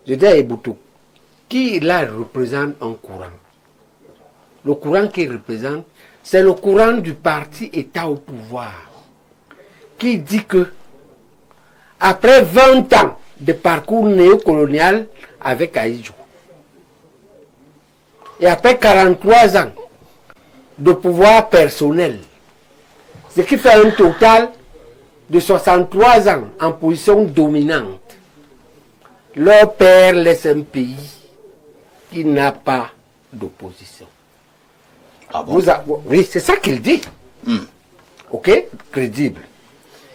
Je dis à Eboutou, qui là représente un courant? Le courant qu'il représente, c'est le courant du parti État au pouvoir, qui dit que, après 20 ans de parcours néocolonial avec Aïdjou, et après 43 ans de pouvoir personnel, ce qui fait un total de 63 ans en position dominante, leur père laisse un pays qui n'a pas d'opposition. Ah bon? Oui, c'est ça qu'il dit. Ok? Crédible.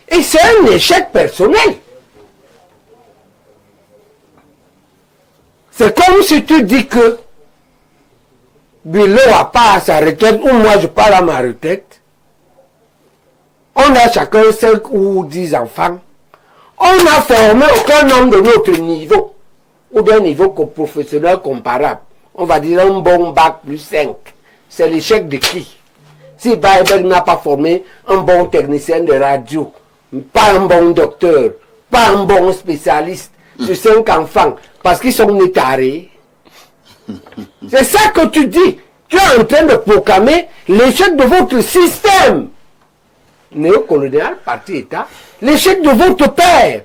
Et c'est un échec personnel. C'est comme si tu dis que Bilo a pas à sa retraite, ou moi je parle à ma retraite. On a chacun 5 ou 10 enfants. On n'a formé aucun homme de notre niveau, ou d'un niveau professionnel comparable. On va dire un bon bac plus 5. C'est l'échec de qui? Si Baïbel n'a pas formé un bon technicien de radio, pas un bon docteur, pas un bon spécialiste sur 5 enfants, parce qu'ils sont nés tarés. C'est ça que tu dis. Tu es en train de proclamer l'échec de votre système néocolonial, parti-État, l'échec de votre père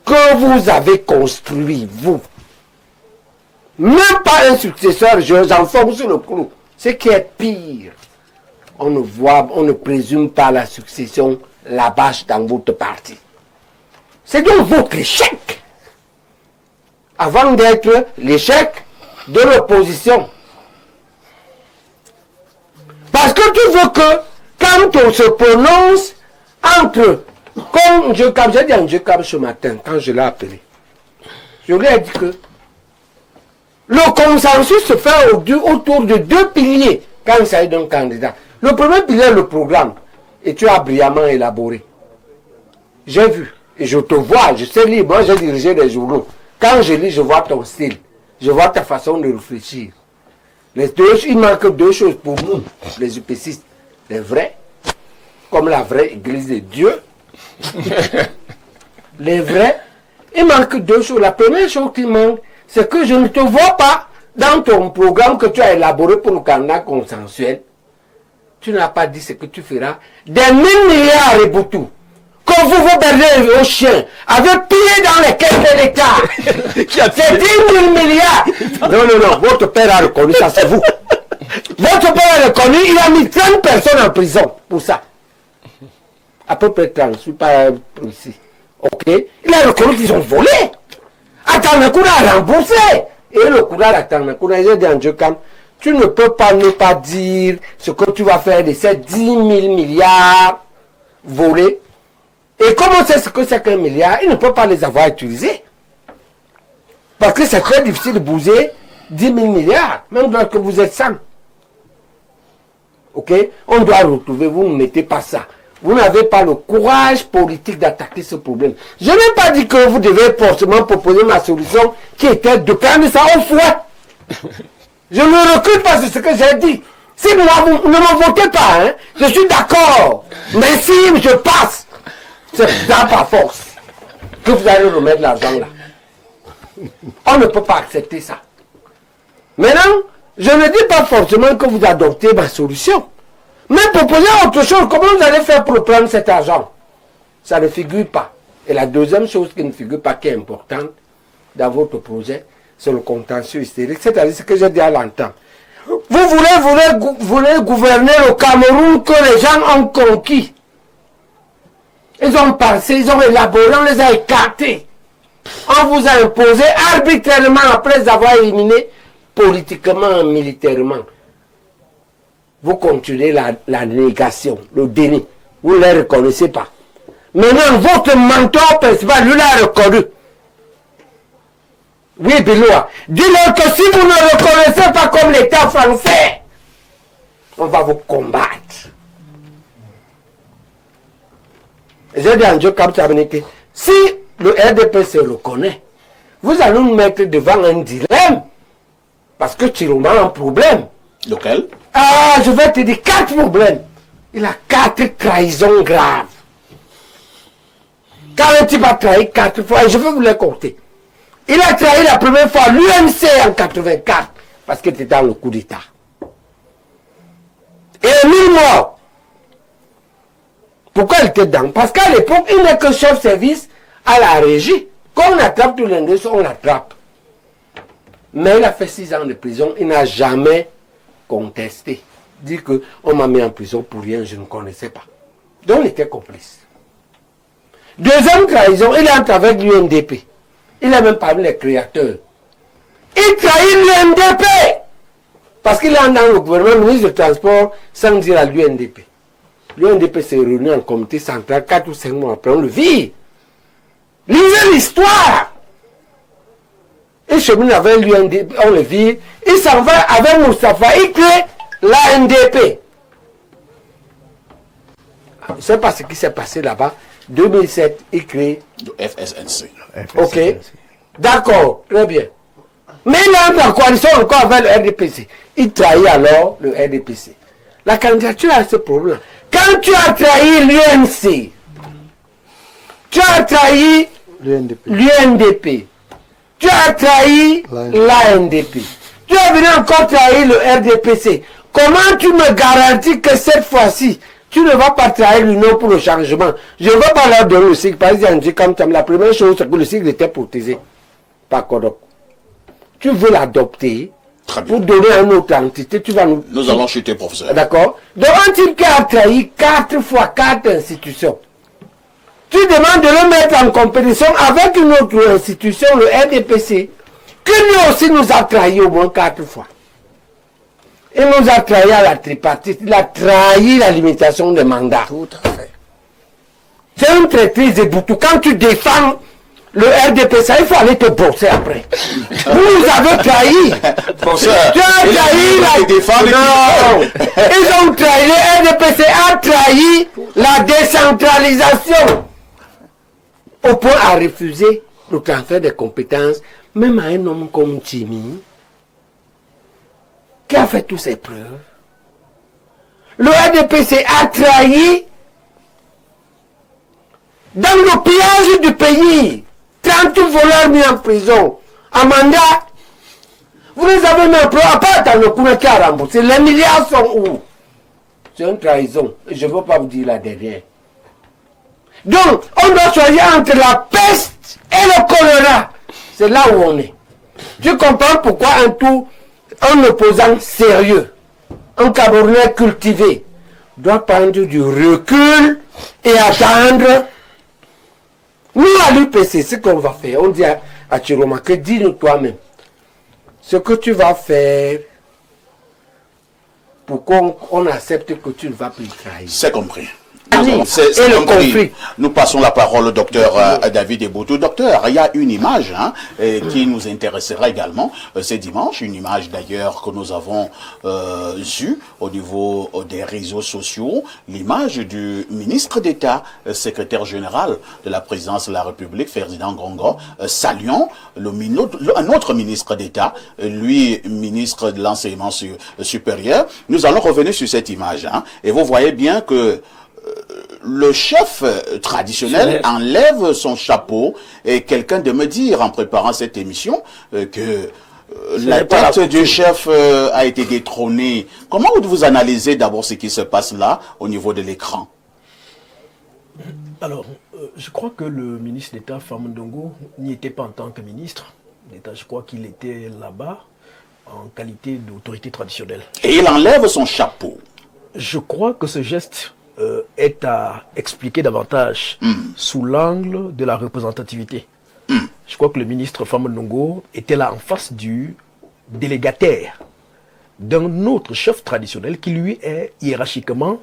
que vous avez construit, vous. Même pas un successeur, j'enfonce sur le clou. Ce qui est pire, on ne présume pas la succession, la bâche dans votre parti. C'est donc votre échec. Avant d'être l'échec de l'opposition. Parce que tu veux que, quand on se prononce entre, comme j'ai dit à Ndjekam ce matin, quand je l'ai appelé, je lui ai dit que le consensus se fait autour de 2 piliers quand il s'agit d'un candidat. Le premier pilier, le programme, et tu as brillamment élaboré. J'ai vu, et je te vois, je sais lire, moi j'ai dirigé des journaux. Quand je lis, je vois ton style, je vois ta façon de réfléchir. Il manque 2 choses pour nous, les UPCistes. Les vrais, comme la vraie église de Dieu. Les vrais, il manque 2 choses. La première chose qui manque, c'est que je ne te vois pas dans ton programme que tu as élaboré pour le candidat consensuel. Tu n'as pas dit ce que tu feras. Des 1000 milliards et Boutou. Que vous perdez aux chiens, avec pillé dans les caisses de l'État. C'est 10 000 milliards. Non, votre père a reconnu ça, c'est vous. Votre père a reconnu, il a mis 30 personnes en prison pour ça. À peu près 30, je ne suis pas précis. Ok? Il a reconnu qu'ils ont volé. Atanakoura a remboursé. Et le courage d'Atanakoura, j'ai dit en Ndjekam, tu ne peux pas ne pas dire ce que tu vas faire de ces 10 000 milliards volés. Et comment c'est ce que c'est qu'un milliard? Il ne peut pas les avoir utilisés. Parce que c'est très difficile de bouger 10 000 milliards, même lorsque vous êtes 100. Ok? On doit retrouver, vous ne mettez pas ça. Vous n'avez pas le courage politique d'attaquer ce problème. Je n'ai pas dit que vous devez forcément proposer ma solution qui était de prendre ça au fouet. Je ne recule pas sur ce que j'ai dit. Si moi, vous ne me votez pas, hein, je suis d'accord. Mais si je passe, c'est dans par force que vous allez remettre l'argent là. On ne peut pas accepter ça. Maintenant, je ne dis pas forcément que vous adoptez ma solution. Mais proposez autre chose. Comment vous allez faire pour prendre cet argent? Ça ne figure pas. Et la deuxième chose qui ne figure pas, qui est importante dans votre projet, c'est le contentieux hystérique. C'est-à-dire ce que j'ai dit à l'entente. Vous voulez gouverner le Cameroun que les gens ont conquis. Ils ont pensé, ils ont élaboré, on les a écartés. On vous a imposé arbitrairement après avoir éliminé politiquement, militairement. Vous continuez la négation, le déni. Vous ne les reconnaissez pas. Maintenant, votre mentor principal, lui l'a reconnu. Oui, Biloua. Dis-leur que si vous ne le reconnaissez pas comme l'État français, on va vous combattre. J'ai dit à Ndjekam Saboneke, si le RDP se reconnaît, vous allez nous mettre devant un dilemme. Parce que Chiroma a un problème. Lequel? Ah, je vais te dire 4 problèmes. Il a 4 trahisons graves. Quand un type a trahi 4 fois, je vais vous les compter. Il a trahi la première fois l'UNC en 84 parce qu'il était dans le coup d'État. Et 1000 morts. Pourquoi il était dedans? Parce qu'à l'époque, il n'est que chef service à la régie. Quand on attrape tous les négociants, on l'attrape. Mais il a fait 6 ans de prison, il n'a jamais contesté. Dit qu'on m'a mis en prison pour rien, je ne connaissais pas. Donc il était complice. Deuxième trahison, il entre avec l'UNDP. Il est même parmi les créateurs. Il trahit l'UNDP. Parce qu'il est dans le gouvernement, ministre du Transport, sans dire à l'UNDP. L'UNDP s'est réuni en comité central 4 ou 5 mois après, on le vit. Lisez l'histoire. Il chemine avec l'UNDP, on le vit. Il s'en va avec Moustapha, il crée l'ANDP. Je ne sais pas ce qui s'est passé là-bas. 2007, il crée le FSNC. Ok. D'accord, très bien. Mais il est en coalition encore avec le RDPC. Il trahit alors le RDPC. La candidature a ce problème. Quand tu as trahi l'UNC, tu as trahi l'UNDP, tu as trahi l'ANDP, tu as venu encore trahir le RDPC. Comment tu me garantis que cette fois-ci, tu ne vas pas trahir l'Union pour le changement? Je ne veux pas leur donner le cycle. Par exemple, comme la première chose, c'est que le cycle était protégé par Kodok. Tu veux l'adopter pour donner à une autre entité. Tu vas nous allons chuter, professeur. D'accord. Donc, un type qui a trahi 4 fois 4 institutions, tu demandes de le mettre en compétition avec une autre institution, le RDPC, qui lui aussi nous a trahi au moins 4 fois. Il nous a trahi à la tripartite, il a trahi la limitation des mandats. Tout à fait. C'est une traîtrise de Boutou. Quand tu défends le RDPC, il faut aller te brosser après. Vous nous avez trahi. Professeur, tu as trahi Non. Ils ont trahi, le RDPC a trahi la décentralisation. Au point à refuser le transfert des compétences, même à un homme comme Jimmy, qui a fait toutes ses preuves. Le RDPC a trahi dans le pillage du pays. 30 voleurs mis en prison. En mandat, vous les avez mis en prison. À part dans le coup qui a remboursé. Les milliards sont où? C'est une trahison. Je ne veux pas vous dire la dernière. Donc, on doit choisir entre la peste et le choléra. C'est là où on est. Tu comprends pourquoi un opposant sérieux, un Camerounais cultivé, doit prendre du recul et attendre. Nous, à l'UPC, ce qu'on va faire, on dit à Chiroma que dis-nous toi-même ce que tu vas faire pour qu'on accepte que tu ne vas plus trahir. C'est compris. Et le conflit. Nous passons la parole au docteur David Eboutou. Docteur, il y a une image qui nous intéressera également ce dimanche, une image d'ailleurs que nous avons eue au niveau des réseaux sociaux, l'image du ministre d'État, secrétaire général de la présidence de la République, Ferdinand Ngongo, saluant un autre ministre d'État, lui, ministre de l'enseignement supérieur. Nous allons revenir sur cette image. Et vous voyez bien que le chef traditionnel enlève son chapeau et quelqu'un de me dire en préparant cette émission que la tête du chef a été détrônée. Comment vous analysez d'abord ce qui se passe là au niveau de l'écran? Alors, je crois que le ministre d'État Famara Ndongo n'y était pas en tant que ministre d'État. Je crois qu'il était là-bas en qualité d'autorité traditionnelle. Et il enlève son chapeau. Je crois que ce geste est à expliquer davantage sous l'angle de la représentativité. Je crois que le ministre Famara Ndongo était là en face du délégataire d'un autre chef traditionnel qui lui est hiérarchiquement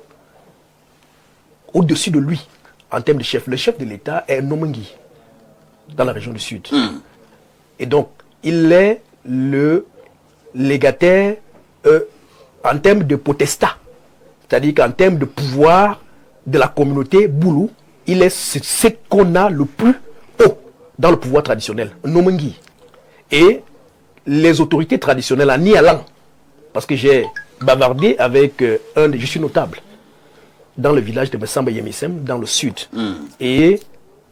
au-dessus de lui en termes de chef. Le chef de l'État est Nomengui dans la région du Sud. Et donc, il est le légataire en termes de potestat. C'est-à-dire qu'en termes de pouvoir de la communauté Boulou, il est ce qu'on a le plus haut dans le pouvoir traditionnel, Nomengui. Et les autorités traditionnelles en Nialan, parce que j'ai bavardé avec je suis notable, dans le village de Messamba Yemisem, dans le sud. Et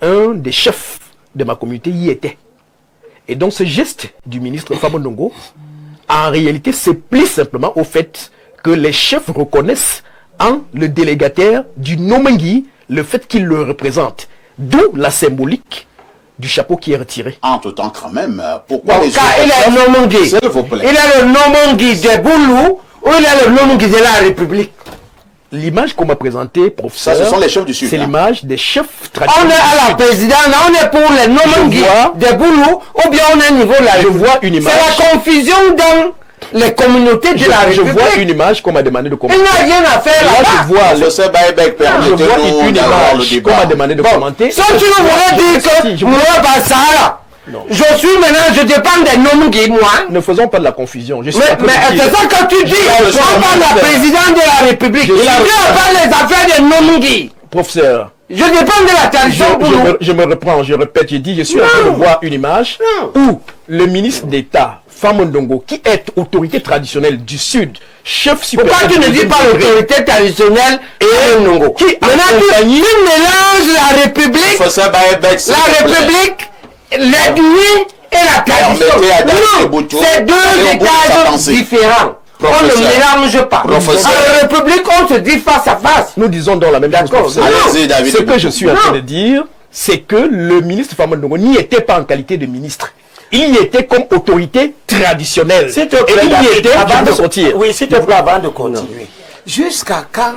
un des chefs de ma communauté y était. Et donc ce geste du ministre Famondongo, en réalité, c'est plus simplement au fait que les chefs reconnaissent en le délégataire du Nomengui le fait qu'il le représente. D'où la symbolique du chapeau qui est retiré. En tout temps, quand même, pourquoi Bon, les car il a le Nomengui. S'il vous plaît. Il a le Nomengui de Boulou ou il a le Nomengui de la République. L'image qu'on m'a présentée, professeur, Ça, ce sont les chefs du Sud. c'est hein. l'image des chefs On traditionnels. est à la présidence, on est pour les Nomengui de Boulou ou bien on est au niveau de la Je République. vois une image. C'est la confusion dans les communautés de la Je République. vois une image qu'on m'a demandé de Il commenter. n'a rien à faire Là, là-bas. je vois le Professeur Baïbek, Je vois permettez-nous une d'avoir le image qu'on débat. m'a demandé de commenter. Si tu voulais dire Si, que moi, Bassara, Non. je suis maintenant, je dépends des Nomengui, moi. Ne faisons pas de la confusion. Je suis Mais, en train de dire- c'est ça que tu dis. Je Je suis parle de la professeur. présidente de la République. Je Je suis parle les affaires des Nomengui. Professeur, Je dépends de la tradition Boulou. je me reprends, je répète, je dis, je suis en train de voir une image où le ministre d'État, Famondongo, qui est autorité traditionnelle du Sud, chef supérieur... Pourquoi tu ne dis pas l'autorité traditionnelle et Nongo? Qui Maintenant, tu accompagne- mélanges la République, Professeur Baïbek, s'il la vous plaît. République, l'ethnie et la tradition. Permettez à David Non, Boutou c'est deux d'aller au bout de sa états pensée. différents. On ne Professeur. mélange pas. Professeur. À la République, on se dit face à face. Nous disons donc la même chose. D'accord. professeur. Allez-y, David. Ce que je suis en train Non. de dire, c'est que le ministre Famondongo n'y était pas en qualité de ministre. Il y était comme autorité traditionnelle. S'il te Et plaît, il y David, était avant avant de de sortir. Oui, s'il te plaît, avant de continuer. Jusqu'à quand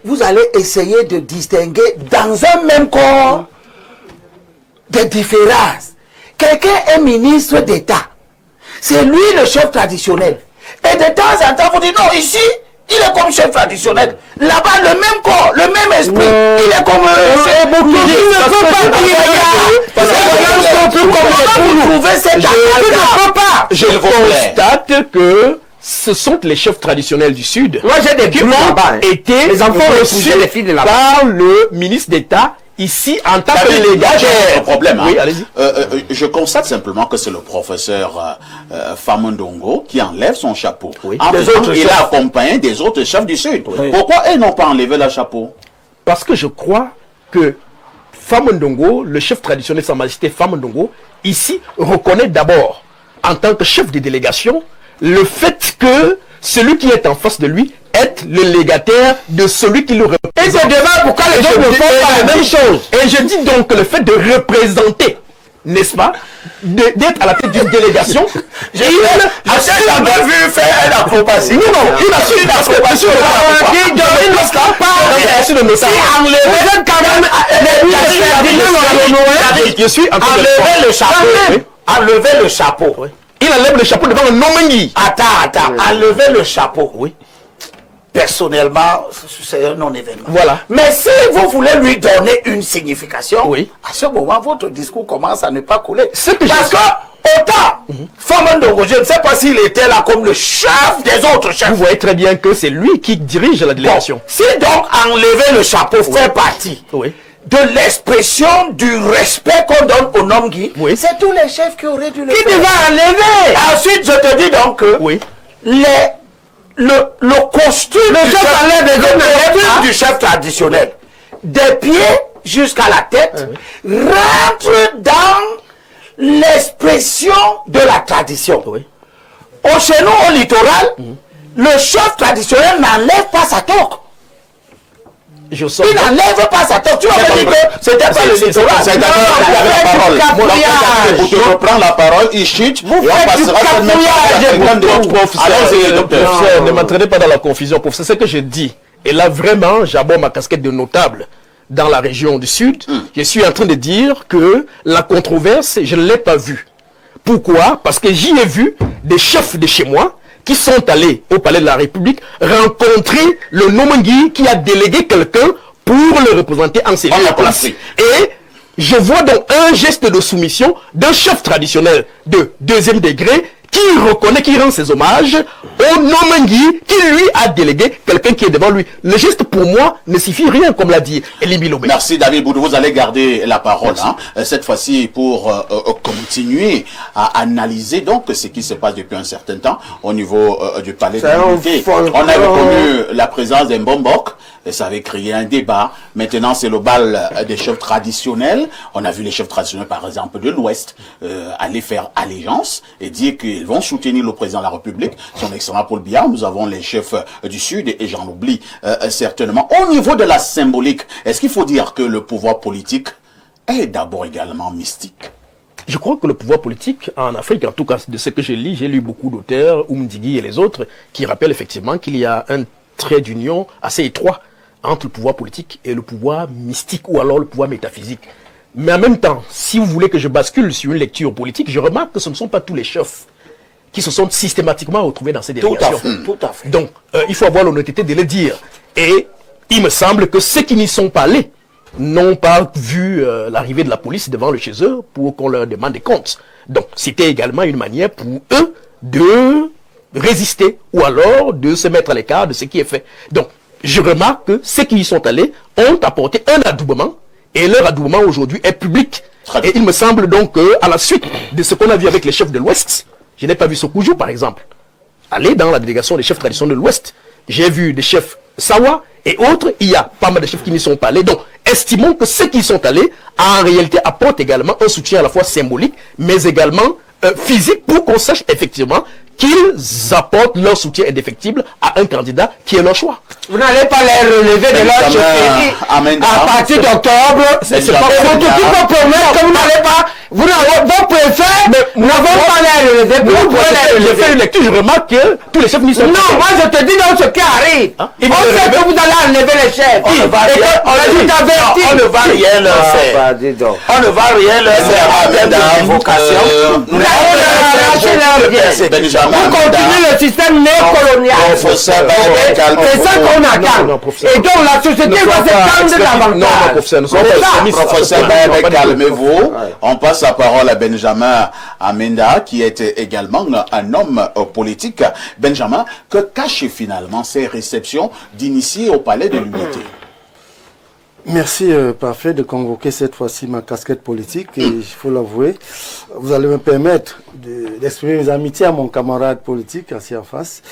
vous allez essayer de distinguer dans un même corps des différences? Quelqu'un est ministre d'État. C'est lui le chef traditionnel. Et de temps en temps, vous dites non, ici, il est comme chef traditionnel. Là-bas, le même corps, le même esprit. Il est comme... Tu ne peux pas dire Parce que comment vous trouvez cette Tu ne peux pas. Je S'il vous plaît. constate que ce sont les chefs traditionnels du Sud Moi, j'ai des qui blus là-bas. ont été Les enfants reçus reçus les filles de là-bas. par le ministre d'État ici en tant que David, là, j'ai un légataire. problème. hein. Oui, allez-y. Je constate simplement que c'est le professeur Famondongo qui enlève son chapeau. Oui. En Des plus, autres il chefs. est accompagné des autres chefs du Sud. Oui. Pourquoi ils n'ont pas enlevé le chapeau? Parce que je crois que Famondongo, le chef traditionnel Sa Majesté Famondongo, ici reconnaît d'abord, en tant que chef de délégation, le fait que celui qui est en face de lui est le légataire de celui qui le représente. Et c'est devant pourquoi les Et autres je ne dis- font pas la même chose. Et je dis donc que le fait de représenter, n'est-ce pas, d'être à la tête d'une délégation, J'ai vu faire un acrobatie. non, il a su une acrobatie. Je suis en train de Enlevez le chapeau. Oui. Enlevez le chapeau. Il enlève le chapeau devant le Nomengui. Attends. Enlevez le chapeau. Oui. Personnellement, c'est un non-événement. Voilà. Mais si vous voulez lui donner une signification, Oui. à ce moment, votre discours commence à ne pas couler. Ce que Parce je- que, autant, Famondongo, je ne sais pas s'il était là comme le chef des autres chefs. Vous voyez très bien que c'est lui qui dirige la Bon, délégation. si donc enlever le chapeau fait partie Oui. de l'expression du respect qu'on donne au Nomengui, Oui. c'est tous les chefs qui auraient dû le Qui faire. devait enlever? Ensuite, je te dis donc que Oui. le costume, chef enlève les autres, le costume hein? du chef traditionnel, des pieds jusqu'à la tête, rentre dans l'expression de la tradition. Oui. Chez nous, au littoral, le chef traditionnel n'enlève pas sa toque. Je sors. Il n'enlève pas sa toque. Tu vas me dire que c'était pas le littoral. C'est d'accord, il avait la parole. Donc, je reprends la parole, il chute, et on passera seulement à quelqu'un d'autre. Allez-y, docteur. Professeur, ne m'entraînez pas dans la confusion. Professeur, c'est ce que je dis. Et là, vraiment, j'aborde ma casquette de notable dans la région du Sud. Je suis en train de dire que la controverse, je ne l'ai pas vue. Pourquoi? Parce que j'y ai vu des chefs de chez moi qui sont allés au Palais de la République rencontrer le Nomengui qui a délégué quelqu'un pour le représenter en ses On lieux a de place. compris. Et je vois donc un geste de soumission d'un chef traditionnel de deuxième degré qui reconnaît, qui rend ses hommages au Nomengui, qui lui a délégué quelqu'un qui est devant lui. Le geste, pour moi, ne signifie rien, comme l'a dit Elie Bilobé. Merci David Boudou, vous allez garder la parole cette fois-ci pour continuer à analyser donc ce qui se passe depuis un certain temps au niveau du palais de l'Unité. On a reconnu la présence d'un Bombok, et ça avait créé un débat. Maintenant, c'est le bal des chefs traditionnels. On a vu les chefs traditionnels, par exemple, de l'Ouest, aller faire allégeance et dire qu'ils vont soutenir le président de la République, son excellent Paul Biya. Nous avons les chefs du Sud, et j'en oublie certainement. Au niveau de la symbolique, est-ce qu'il faut dire que le pouvoir politique est d'abord également mystique? Je crois que le pouvoir politique en Afrique, en tout cas de ce que je lis, j'ai lu beaucoup d'auteurs, Oumdigui et les autres, qui rappellent effectivement qu'il y a un trait d'union assez étroit entre le pouvoir politique et le pouvoir mystique, ou alors le pouvoir métaphysique. Mais en même temps, si vous voulez que je bascule sur une lecture politique, je remarque que ce ne sont pas tous les chefs qui se sont systématiquement retrouvés dans ces délégations. Tout à fait. Donc, il faut avoir l'honnêteté de le dire. Et il me semble que ceux qui n'y sont pas allés n'ont pas vu l'arrivée de la police devant le chez eux pour qu'on leur demande des comptes. Donc, c'était également une manière pour eux de résister ou alors de se mettre à l'écart de ce qui est fait. Donc, je remarque que ceux qui y sont allés ont apporté un adoubement, et leur adoubement aujourd'hui est public. Et il me semble donc qu'à la suite de ce qu'on a vu avec les chefs de l'Ouest, je n'ai pas vu Sokoujou par exemple aller dans la délégation des chefs traditionnels de l'Ouest. J'ai vu des chefs Sawa et autres, il y a pas mal de chefs qui n'y sont pas allés. Donc, estimons que ceux qui y sont allés, en réalité, apportent également un soutien à la fois symbolique, mais également physique, pour qu'on sache effectivement qu'ils apportent leur soutien indéfectible à un candidat qui est leur choix. Vous n'allez pas les relever de leur chefferie à partir d'octobre. C'est pas tout promettre que vous n'allez pas. Vous n'avez vos préfets, nous n'avons pas les relever. Vous pouvez les relever. Je fais une lecture, je remarque que tous les chefs n'y sont pas. Non, moi je te dis donc ce qui arrive. On sait que vous allez enlever les chefs. On ne va rien leur faire. On ne va rien leur faire en termes de vocation. Vous allez arracher leur bien. Vous continuez le système néocolonial. C'est ça qu'on attend. Et donc la société doit se tendre davantage. Professeur Baye, calmez-vous. On passe la parole à Benjamin Amenda, qui est également un homme politique. Benjamin, que cachent finalement ces réceptions d'initiés au Palais de l'Unité? Merci, parfait, de convoquer cette fois-ci ma casquette politique. Et il faut l'avouer, vous allez me permettre d'exprimer mes amitiés à mon camarade politique, assis en face,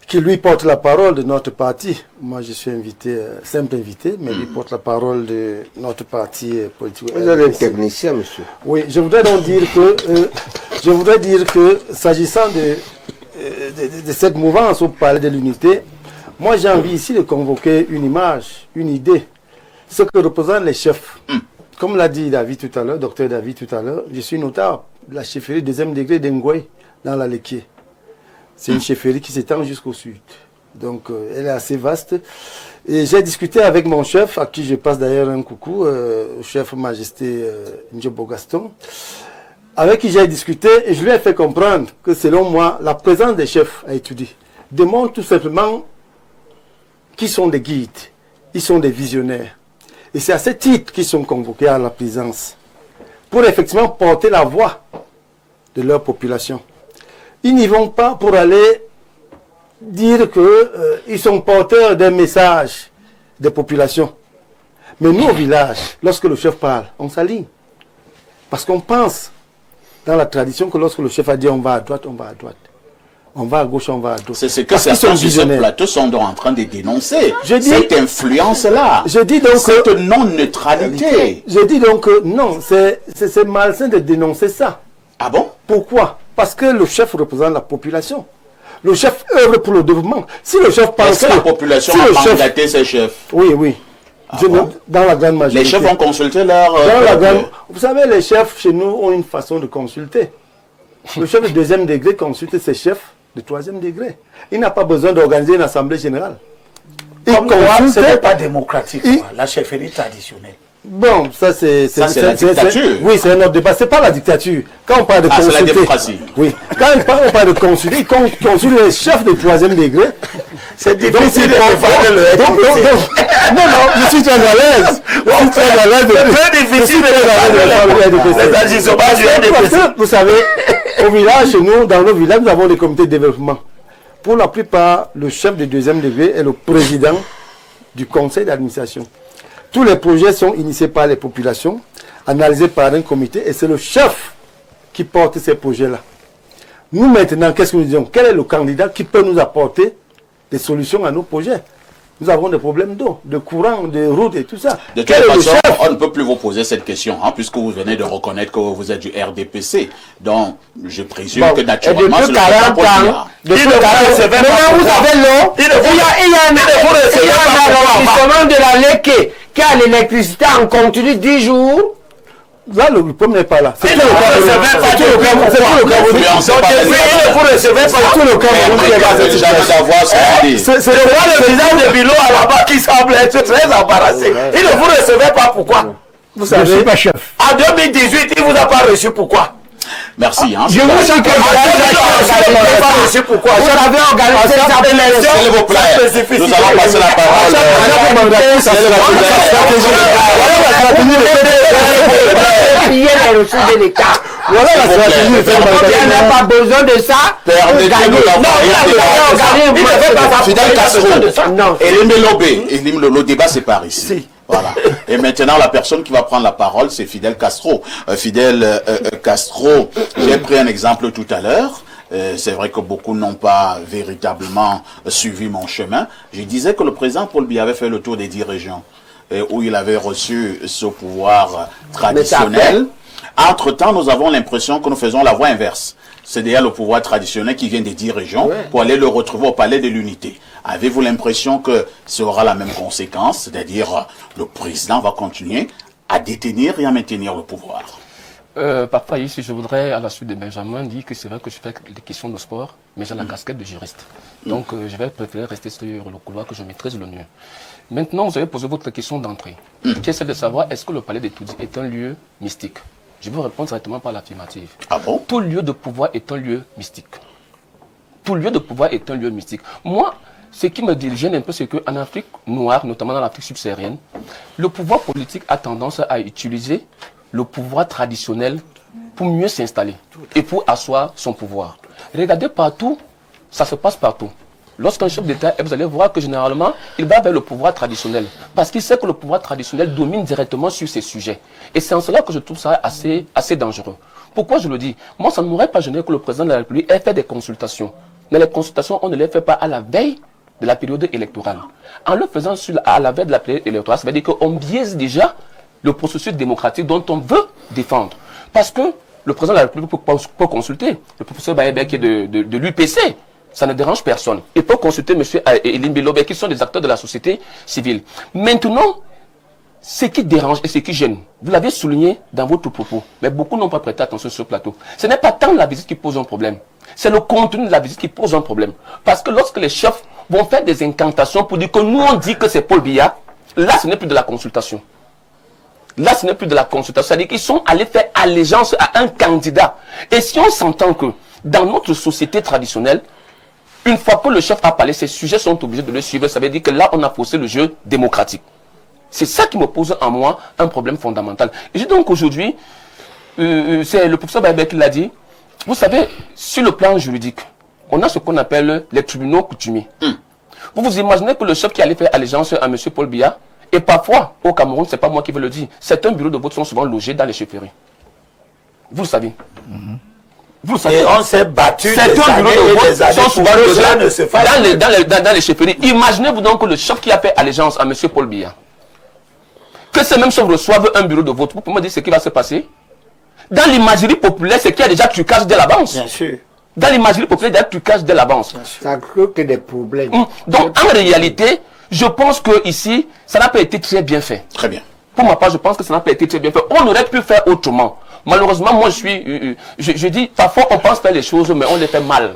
qui lui porte la parole de notre parti. Moi, je suis invité, simple invité, mais il porte la parole de notre parti politique. Vous êtes un technicien, monsieur. Oui, je voudrais donc dire que, s'agissant de cette mouvance au Palais de l'Unité, moi, j'ai envie ici de convoquer une image, une idée, ce que représentent les chefs. Comme l'a dit David tout à l'heure, docteur David tout à l'heure, je suis notable de la chefferie deuxième degré d'Ngoué, dans la Lequier. C'est une chefferie qui s'étend jusqu'au sud. Donc, elle est assez vaste. Et j'ai discuté avec mon chef, à qui je passe d'ailleurs un coucou, chef Majesté Ndjobo Gaston, avec qui j'ai discuté et je lui ai fait comprendre que selon moi, la présence des chefs à étudier démontre tout simplement qu'ils sont des guides, ils sont des visionnaires. Et c'est à ce titre qu'ils sont convoqués à la présence, pour effectivement porter la voix de leur population. Ils n'y vont pas pour aller dire qu'ils sont porteurs d'un message des populations. Mais nous, au village, lorsque le chef parle, on s'aligne. Parce qu'on pense, dans la tradition, que lorsque le chef a dit on va à droite, on va à droite. On va à gauche, on va à droite. C'est ce que certains sur ce plateau sont en train de dénoncer. Cette influence-là. Je dis donc cette non-neutralité. Je dis donc non, c'est malsain de dénoncer ça. Ah bon? Pourquoi? Parce que le chef représente la population. Le chef œuvre pour le développement. Si le chef parle... Est-ce que la population a mandaté ses chefs? Oui, oui. Ah bon? Dans la grande majorité. Les chefs ont consulté leur... Vous savez, les chefs chez nous ont une façon de consulter. Le chef de deuxième degré consulte ses chefs de troisième degré. Il n'a pas besoin d'organiser une assemblée générale. Comme quoi, ce n'est pas démocratique, la chefferie traditionnelle. Bon, ça c'est la dictature. Oui, c'est un autre débat. C'est pas la dictature. Quand on parle de consulter, c'est la démocratie. Oui. Quand on parle de consulter, quand on consulte les chefs de troisième degré, c'est difficile de faire le non, je suis très à l'aise. C'est très difficile de faire le vous savez, Au village, chez nous, dans nos villages, nous avons des comités de développement. Pour la plupart, le chef de deuxième degré est le président du conseil d'administration. Tous les projets sont initiés par les populations, analysés par un comité, et c'est le chef qui porte ces projets-là. Nous, maintenant, qu'est-ce que nous disons? Quel est le candidat qui peut nous apporter des solutions à nos projets? Nous avons des problèmes d'eau, de courant, de routes et tout ça. De toute façon, on ne peut plus vous poser cette question, hein, puisque vous venez de reconnaître que vous êtes du RDPC. Donc, je présume que naturellement, c'est le président Paul Biya. Maintenant, vous avez l'eau. Il y a un investissement de la Leke qui a l'électricité en continu 10 jours. Là, le problème n'est pas là. C'est tout le cas. C'est tout le cas. C'est le président de Bilo à là-bas qui semble être très embarrassé. Il ne vous recevait pas, pourquoi? Vous savez, je ne suis pas chef. En 2018, il ne vous a pas reçu, pourquoi? Merci. Hein, je vous dis que pas reçu, pourquoi? Vous avez organisé cette élection. S'il vous plaît, nous allons passer la parole. Payer les ressources de l'État. Voilà la stratégie. Il n'a pas besoin de ça. Fidel Castro, Elim le débat c'est par ici. Voilà. Et maintenant, la personne qui va prendre la parole, c'est Fidel Castro. Fidel Castro, j'ai pris un exemple tout à l'heure. C'est vrai que beaucoup n'ont pas véritablement suivi mon chemin. Je disais que le président Paul Biya avait fait le tour des 10 régions où il avait reçu ce pouvoir traditionnel. Entre-temps, nous avons l'impression que nous faisons la voie inverse. C'est d'ailleurs le pouvoir traditionnel qui vient des 10 régions pour aller le retrouver au palais de l'unité. Avez-vous l'impression que ce aura la même conséquence, c'est-à-dire le président va continuer à détenir et à maintenir le pouvoir? Papa, ici, je voudrais, à la suite de Benjamin, dire que c'est vrai que je fais des questions de sport, mais j'ai la casquette de juriste. Donc, je vais préférer rester sur le couloir que je maîtrise le mieux. Maintenant, vous avez posé votre question d'entrée, qui est celle de savoir est-ce que le palais d'Etoudi est un lieu mystique? Je vais répondre directement par l'affirmative. Ah bon? Tout lieu de pouvoir est un lieu mystique. Tout lieu de pouvoir est un lieu mystique. Moi, ce qui me gêne un peu, c'est qu'en Afrique noire, notamment dans l'Afrique subsaharienne, le pouvoir politique a tendance à utiliser le pouvoir traditionnel pour mieux s'installer et pour asseoir son pouvoir. Regardez partout, ça se passe partout. Lorsqu'un chef d'État, vous allez voir que généralement, il va vers le pouvoir traditionnel. Parce qu'il sait que le pouvoir traditionnel domine directement sur ces sujets. Et c'est en cela que je trouve ça assez dangereux. Pourquoi je le dis? Moi, ça ne m'aurait pas gêné que le président de la République ait fait des consultations. Mais les consultations, on ne les fait pas à la veille de la période électorale. En le faisant à la veille de la période électorale, ça veut dire qu'on biaise déjà le processus démocratique dont on veut défendre. Parce que le président de la République peut consulter le professeur Bayebek qui est de l'UPC. Ça ne dérange personne. Il peut consulter M. Elim Bilobe, qui sont des acteurs de la société civile. Maintenant, ce qui dérange et ce qui gêne, vous l'avez souligné dans votre propos, mais beaucoup n'ont pas prêté attention sur ce plateau. Ce n'est pas tant la visite qui pose un problème, c'est le contenu de la visite qui pose un problème. Parce que lorsque les chefs vont faire des incantations pour dire que nous on dit que c'est Paul Biya, là ce n'est plus de la consultation. Là ce n'est plus de la consultation, c'est-à-dire qu'ils sont allés faire allégeance à un candidat. Et si on s'entend que dans notre société traditionnelle, une fois que le chef a parlé, ces sujets sont obligés de le suivre. Ça veut dire que là, on a faussé le jeu démocratique. C'est ça qui me pose en moi un problème fondamental. Et donc aujourd'hui, c'est le professeur Bayebek qui l'a dit, vous savez, sur le plan juridique, on a ce qu'on appelle les tribunaux coutumiers. Vous vous imaginez que le chef qui allait faire allégeance à M. Paul Biya, et parfois, au Cameroun, c'est pas moi qui veux le dire, certains bureaux de vote sont souvent logés dans les chefferies. Vous le savez. Vous savez, et on s'est battu certains bureaux de vote sont souvent logés dans les chefferies. Imaginez-vous donc que le chef qui a fait allégeance à M. Paul Biya, que ces mêmes chefs reçoivent un bureau de vote, vous pouvez me dire ce qui va se passer? Dans l'imagerie populaire, c'est qu'il y a déjà trucage dès l'avance. Bien sûr. Dans l'imagerie populaire, il y a trucage dès l'avance. Ça crée que des problèmes. Donc, en réalité, je pense que ici, ça n'a pas été très bien fait. Très bien. Pour ma part, je pense que ça n'a pas été très bien fait. On aurait pu faire autrement. Malheureusement, moi, je dis, parfois, on pense faire les choses, mais on les fait mal.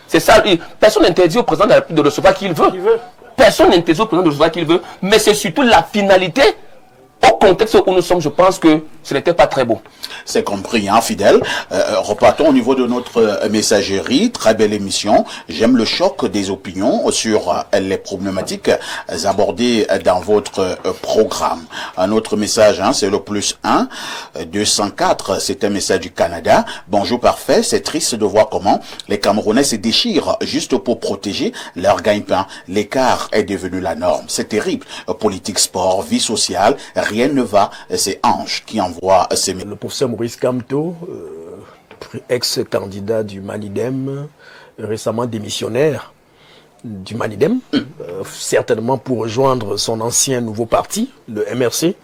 C'est ça. Personne n'interdit au président de la République de recevoir qui il veut. Personne n'interdit au président de recevoir qui il veut. Mais c'est surtout la finalité, au contexte où nous sommes, je pense que ce n'était pas très beau. C'est compris, hein, fidèle. Repartons au niveau de notre messagerie. Très belle émission. J'aime le choc des opinions sur les problématiques abordées dans votre programme. Un autre message, hein, c'est le +1 204. C'est un message du Canada. Bonjour parfait. C'est triste de voir comment les Camerounais se déchirent juste pour protéger leur gagne-pain. L'écart est devenu la norme. C'est terrible. Politique, sport, vie sociale, rien ne va. C'est Ange qui envoie ces messages. Le professeur Maurice Kamto, ex-candidat du Manidem, récemment démissionnaire du Manidem, certainement pour rejoindre son ancien nouveau parti, le MRC,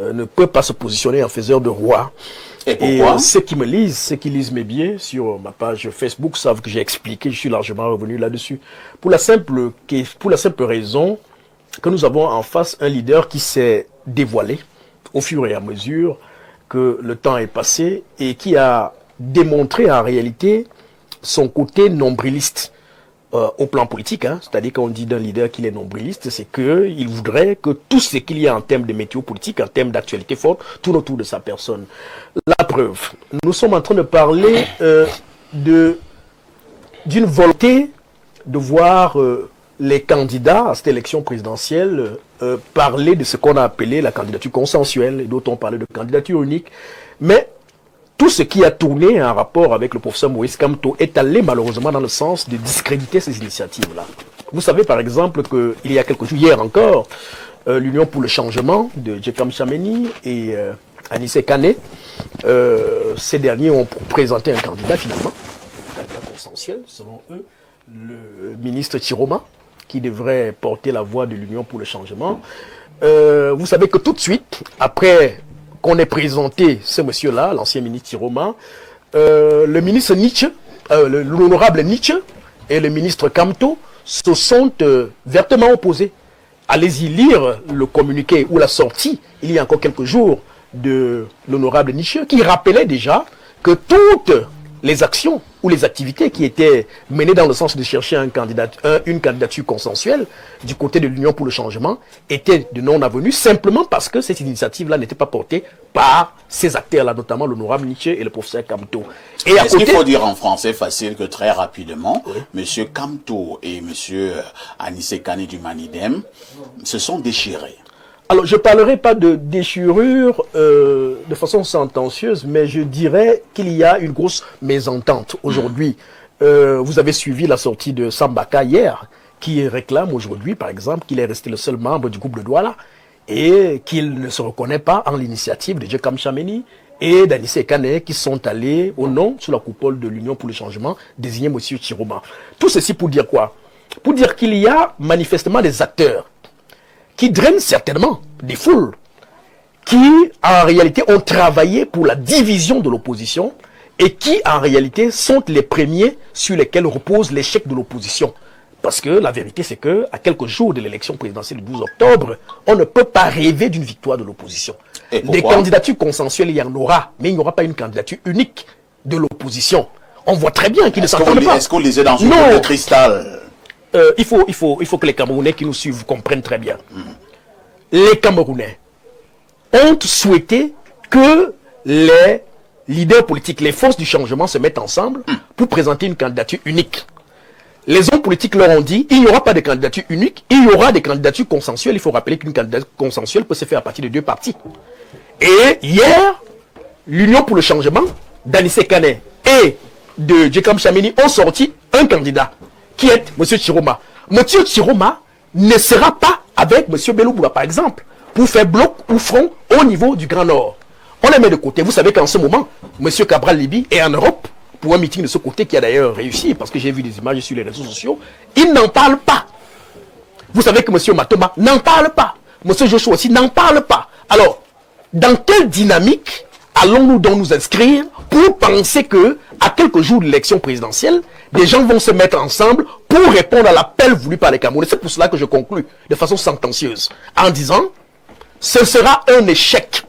ne peut pas se positionner en faiseur de roi. Et pourquoi? Ceux qui me lisent, ceux qui lisent mes billets sur ma page Facebook savent que j'ai expliqué, je suis largement revenu là-dessus. Pour la simple raison que nous avons en face un leader qui s'est dévoilé au fur et à mesure que le temps est passé et qui a démontré en réalité son côté nombriliste au plan politique. Hein. C'est-à-dire qu'on dit d'un leader qu'il est nombriliste, c'est qu'il voudrait que tout ce qu'il y a en termes de météo politique, en termes d'actualité forte, tourne autour de sa personne. La preuve, nous sommes en train de parler d'une volonté de voir les candidats à cette élection présidentielle parler de ce qu'on a appelé la candidature consensuelle, et d'autres ont parlé de candidature unique. Mais tout ce qui a tourné en rapport avec le professeur Maurice Kamto est allé malheureusement dans le sens de discréditer ces initiatives-là. Vous savez par exemple qu'il y a quelques jours, hier encore, l'Union pour le changement de Djekam Chameni et Anissé Kane, ces derniers ont présenté un candidat finalement, un candidat consensuel, selon eux, le ministre Chiroma, qui devrait porter la voix de l'Union pour le changement. Vous savez que tout de suite, après qu'on ait présenté ce monsieur-là, l'ancien ministre Chiroma, le ministre Nietzsche, l'honorable Nietzsche et le ministre Kamto se sont vertement opposés. Allez-y lire le communiqué ou la sortie, il y a encore quelques jours, de l'honorable Nietzsche, qui rappelait déjà que toutes les actions ou les activités qui étaient menées dans le sens de chercher une candidature consensuelle du côté de l'Union pour le changement étaient de non-avenue, simplement parce que cette initiative-là n'était pas portée par ces acteurs-là, notamment l'honorable Nietzsche et le professeur Kamto. Et est-ce qu'il faut dire en français facile que très rapidement, oui, M. Kamto et M. Anissé Kane du Manidem se sont déchirés? Alors, je ne parlerai pas de déchirure de façon sentencieuse, mais je dirais qu'il y a une grosse mésentente aujourd'hui. Vous avez suivi la sortie de Sambaka hier, qui réclame aujourd'hui, par exemple, qu'il est resté le seul membre du groupe de Douala et qu'il ne se reconnaît pas en l'initiative de Djekam Chameni et d'Anissé Kane qui sont allés au nom, sous la coupole de l'Union pour le changement, désigner M. Chiroma. Tout ceci pour dire quoi? Pour dire qu'il y a manifestement des acteurs qui drainent certainement des foules, qui en réalité ont travaillé pour la division de l'opposition et qui en réalité sont les premiers sur lesquels repose l'échec de l'opposition. Parce que la vérité c'est que à quelques jours de l'élection présidentielle du 12 octobre, on ne peut pas rêver d'une victoire de l'opposition. Des candidatures consensuelles, il y en aura, mais il n'y aura pas une candidature unique de l'opposition. On voit très bien qu'ils ne s'entendent pas. Est-ce qu'on lisait dans une boule de cristal? Il faut que les Camerounais qui nous suivent comprennent très bien. Les Camerounais ont souhaité que les leaders politiques, les forces du changement se mettent ensemble pour présenter une candidature unique. Les hommes politiques leur ont dit, il n'y aura pas de candidature unique, il y aura des candidatures consensuelles. Il faut rappeler qu'une candidature consensuelle peut se faire à partir de deux partis. Et hier, l'Union pour le changement d'Anissé Kane et de Djekam Chameni ont sorti un candidat qui est M. Chiroma. M. Chiroma ne sera pas avec M. Belouboula, par exemple, pour faire bloc ou front au niveau du Grand Nord. On les met de côté. Vous savez qu'en ce moment, M. Cabral Libi est en Europe pour un meeting de ce côté qui a d'ailleurs réussi, parce que j'ai vu des images sur les réseaux sociaux. Il n'en parle pas. Vous savez que M. Matoma n'en parle pas. M. Joshua aussi n'en parle pas. Alors, dans quelle dynamique allons-nous donc nous inscrire pour penser que, à quelques jours de l'élection présidentielle, des gens vont se mettre ensemble pour répondre à l'appel voulu par les Camerounais? C'est pour cela que je conclus de façon sentencieuse en disant ce sera un échec.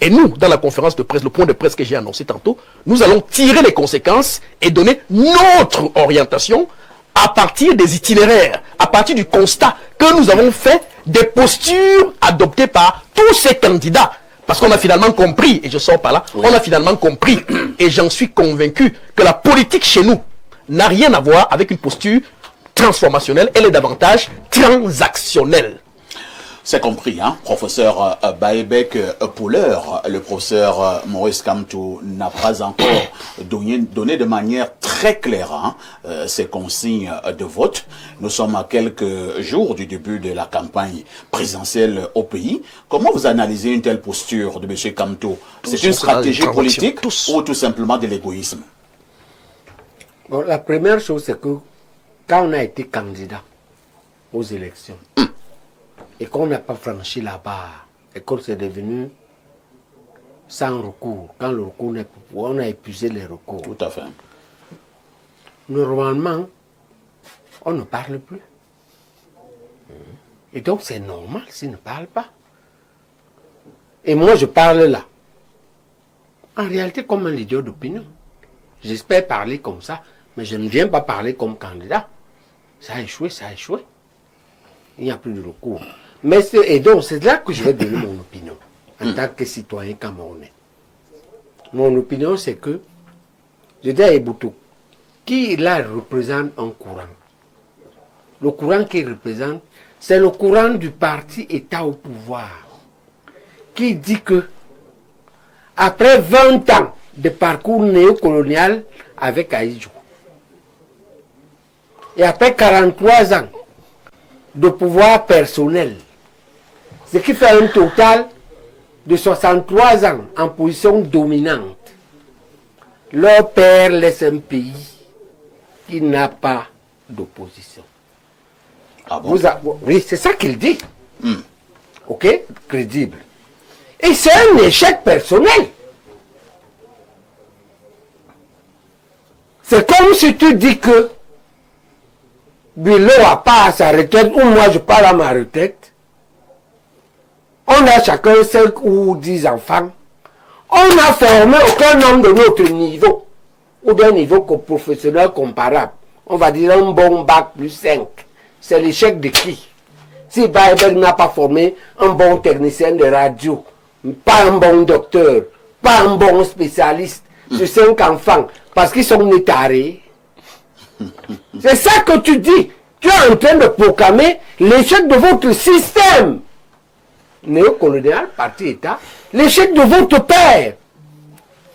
Et nous, dans la conférence de presse, le point de presse que j'ai annoncé tantôt, nous allons tirer les conséquences et donner notre orientation à partir des itinéraires, à partir du constat que nous avons fait des postures adoptées par tous ces candidats. Parce qu'on a finalement compris, et je sors par là, on a finalement compris, et j'en suis convaincu, que la politique chez nous n'a rien à voir avec une posture transformationnelle, elle est davantage transactionnelle. C'est compris, hein, professeur Baebek Pouler. Le professeur Maurice Kamto n'a pas encore donné de manière très claire ses consignes de vote. Nous sommes à quelques jours du début de la campagne présidentielle au pays. Comment vous analysez une telle posture de M. Kamto? C'est une stratégie politique ou tout simplement de l'égoïsme? Bon, la première chose, c'est que quand on a été candidat aux élections, et qu'on n'a pas franchi la barre, et qu'on s'est devenu sans recours, quand le recours n'est plus, on a épuisé les recours. Tout à fait. Normalement, on ne parle plus. Et donc c'est normal s'il ne parle pas. Et moi je parle là. En réalité comme un leader d'opinion. J'espère parler comme ça, mais je ne viens pas parler comme candidat. Ça a échoué, ça a échoué. Il n'y a plus de recours. Mais et donc, c'est là que je vais donner mon opinion, en tant que citoyen camerounais. Mon opinion, c'est que, je dis à Eboutou, qui là représente un courant? Le courant qu'il représente, c'est le courant du parti État au pouvoir, qui dit que, après 20 ans de parcours néocolonial avec Aïdjou, et après 43 ans de pouvoir personnel, ce qui fait un total de 63 ans en position dominante, leur père laisse un pays qui n'a pas d'opposition. Ah bon? Oui, c'est ça qu'il dit. Ok? Crédible. Et c'est un échec personnel. C'est comme si tu dis que Bilo a pas à sa retraite, ou moi je pars à ma retraite. On a chacun 5 ou 10 enfants. On n'a formé aucun homme de notre niveau, ou d'un niveau professionnel comparable. On va dire un bon bac plus 5. C'est l'échec de qui? Si Baebek n'a pas formé un bon technicien de radio, pas un bon docteur, pas un bon spécialiste sur 5 enfants, parce qu'ils sont nés tarés. C'est ça que tu dis. Tu es en train de proclamer l'échec de votre système néocolonial, parti-État, l'échec de votre père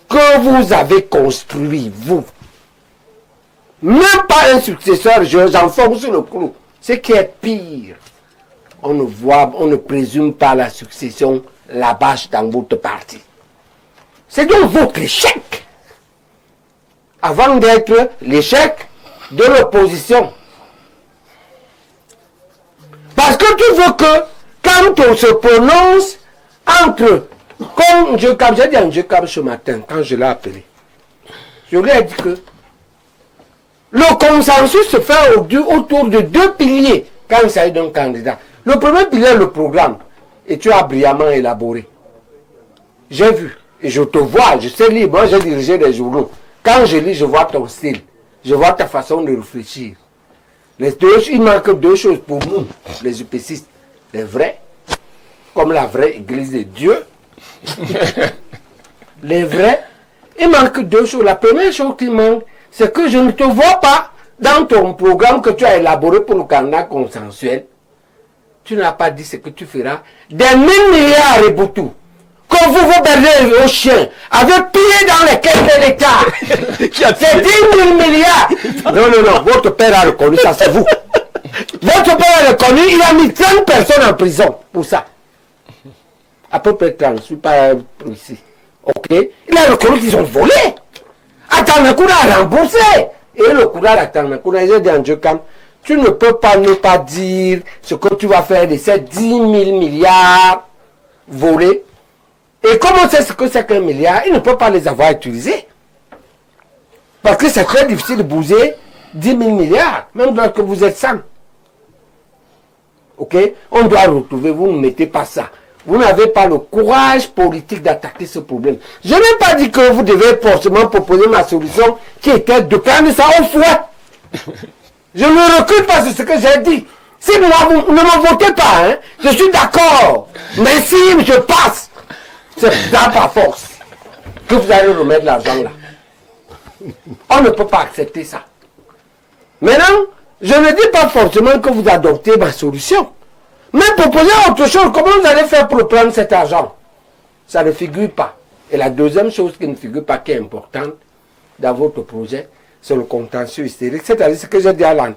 que vous avez construit, vous. Même pas un successeur, j'enfonce le clou. Ce qui est pire, on ne présume pas la succession, la bâche dans votre parti. C'est donc votre échec, avant d'être l'échec de l'opposition. Parce que tu veux que, quand on se prononce entre, comme j'ai dit à Njekab ce matin, quand je l'ai appelé, je lui ai dit que le consensus se fait autour de 2 piliers quand il s'agit d'un candidat. Le premier pilier est le programme, et tu as brillamment élaboré. J'ai vu, et je te vois, je sais lire, moi j'ai dirigé des journaux. Quand je lis, je vois ton style, je vois ta façon de réfléchir. Il manque 2 choses pour nous, les UPCistes. Les vrais, comme la vraie église de Dieu. Les vrais, il manque 2 choses. La première chose qui manque, c'est que je ne te vois pas dans ton programme que tu as élaboré pour le candidat consensuel. Tu n'as pas dit ce que tu feras. Des 1000 milliards et Boutou, que vous perdez aux chiens, avec pillé dans les caisses de l'État. C'est 10 000 milliards. Non, votre père a reconnu ça, c'est vous. Votre père a reconnu, il a mis 30 personnes en prison pour ça. À peu près 30, je ne suis pas ici. Ok? Il a reconnu qu'ils ont volé. Atanakouna a remboursé. Et le courage d'Atanakouna, j'ai dit en Djokam, tu ne peux pas ne pas dire ce que tu vas faire de ces 10 000 milliards volés. Et comment c'est ce que c'est qu'un milliard? Il ne peut pas les avoir utilisés. Parce que c'est très difficile de bouger 10 000 milliards, même lorsque vous êtes 100. Ok? On doit retrouver, vous ne mettez pas ça. Vous n'avez pas le courage politique d'attaquer ce problème. Je n'ai pas dit que vous devez forcément proposer ma solution qui était de prendre ça au fouet. Je ne recule pas sur ce que j'ai dit. Si moi, vous ne me votez pas, hein, je suis d'accord. Mais si je passe, C'est là par force que vous allez remettre l'argent là. On ne peut pas accepter ça. Maintenant, je ne dis pas forcément que vous adoptez ma solution. Mais proposez autre chose. Comment vous allez faire pour prendre cet argent? Ça ne figure pas. Et la deuxième chose qui ne figure pas, qui est importante dans votre projet, c'est le contentieux hystérique. C'est-à-dire ce que j'ai dit à l'antenne.